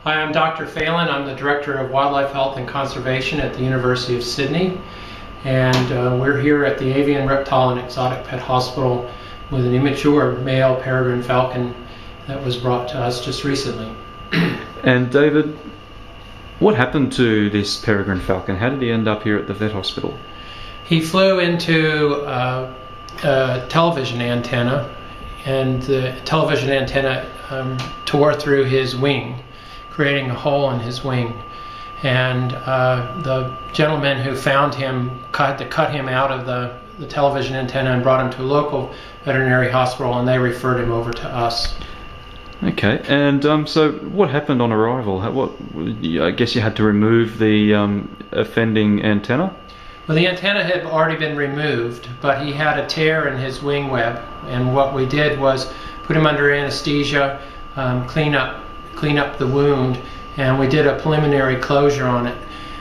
Hi, I'm Dr. Phelan. I'm the Director of Wildlife Health and Conservation at the University of Sydney. And we're here at the Avian, Reptile and Exotic Pet Hospital with an immature male peregrine falcon that was brought to us just recently. And David, what happened to this peregrine falcon? How did he end up here at the vet hospital? He flew into a television antenna, and the television antenna tore through his wing, creating a hole in his wing. And the gentleman who found him had to cut him out of the television antenna and brought him to a local veterinary hospital, and they referred him over to us. Okay, and so what happened on arrival? I guess you had to remove the offending antenna? Well, the antenna had already been removed, but he had a tear in his wing web, and what we did was put him under anesthesia, clean up the wound, and we did a preliminary closure on it.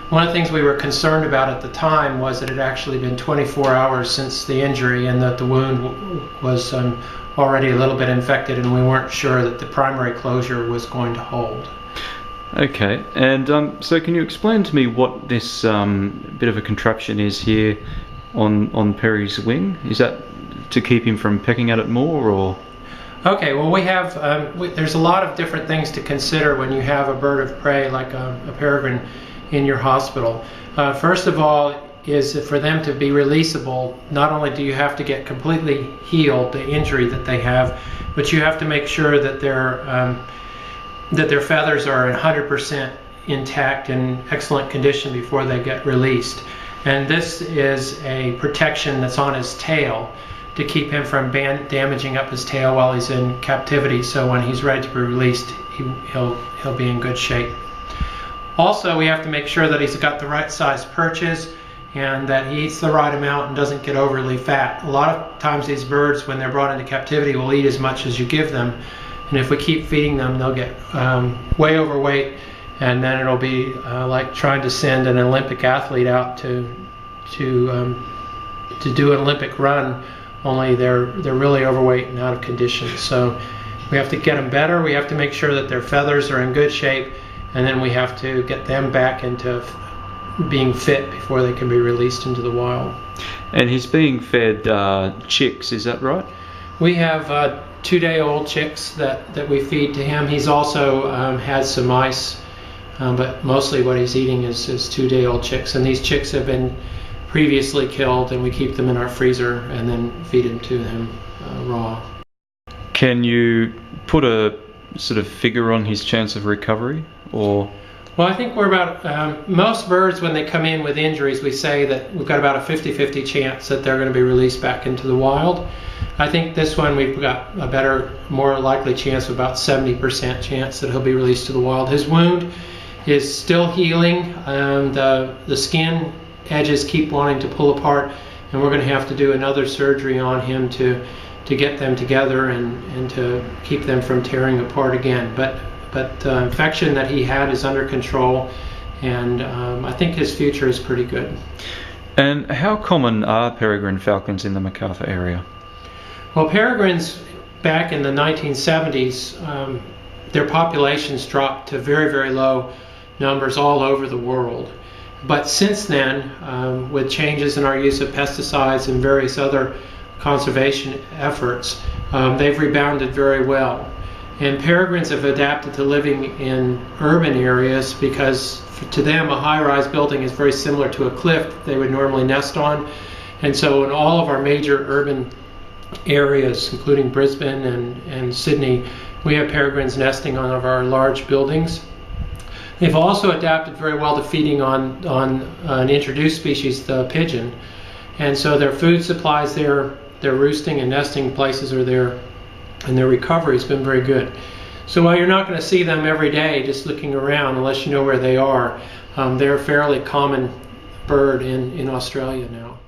One of the things we were concerned about at the time was that it had actually been 24 hours since the injury and that the wound was already a little bit infected, and we weren't sure that the primary closure was going to hold. Okay, and so can you explain to me what this bit of a contraption is here on Perry's wing? Is that to keep him from pecking at it more, or? Okay, well, we have there's a lot of different things to consider when you have a bird of prey like a peregrine in your hospital. First of all, is for them to be releasable, not only do you have to get completely healed the injury that they have, but you have to make sure that their feathers are 100% intact and excellent condition before they get released. And this is a protection that's on his tail to keep him from damaging up his tail while he's in captivity, so when he's ready to be released, he'll be in good shape. Also, we have to make sure that he's got the right size perches and that he eats the right amount and doesn't get overly fat. A lot of times these birds, when they're brought into captivity, will eat as much as you give them, and if we keep feeding them, they'll get way overweight, and then it'll be like trying to send an Olympic athlete out to do an Olympic run, only they're really overweight and out of condition. So we have to get them better. We have to make sure that their feathers are in good shape, and then we have to get them back into being fit before they can be released into the wild. And he's being fed chicks, is that right? We have 2-day-old chicks that we feed to him. He's also has some mice, but mostly what he's eating is 2-day-old chicks, and these chicks have been previously killed, and we keep them in our freezer and then feed them to him raw. Can you put a sort of figure on his chance of recovery, or? Well, I think we're about, most birds when they come in with injuries, we say that we've got about a 50-50 chance that they're going to be released back into the wild. I think this one we've got a better, more likely chance of about 70% chance that he'll be released to the wild. His wound is still healing, the skin edges keep wanting to pull apart, and we're going to have to do another surgery on him to get them together and to keep them from tearing apart again. But the infection that he had is under control, and I think his future is pretty good. And how common are peregrine falcons in the Macarthur area? Well, peregrines back in the 1970s, their populations dropped to very, very low numbers all over the world. But since then, with changes in our use of pesticides and various other conservation efforts, they've rebounded very well. And peregrines have adapted to living in urban areas because to them a high-rise building is very similar to a cliff they would normally nest on. And so in all of our major urban areas, including Brisbane and Sydney, we have peregrines nesting on our large buildings. They've also adapted very well to feeding on an introduced species, the pigeon. And so their food supplies there, their roosting and nesting places are there, and their recovery has been very good. So while you're not going to see them every day just looking around unless you know where they are, they're a fairly common bird in Australia now.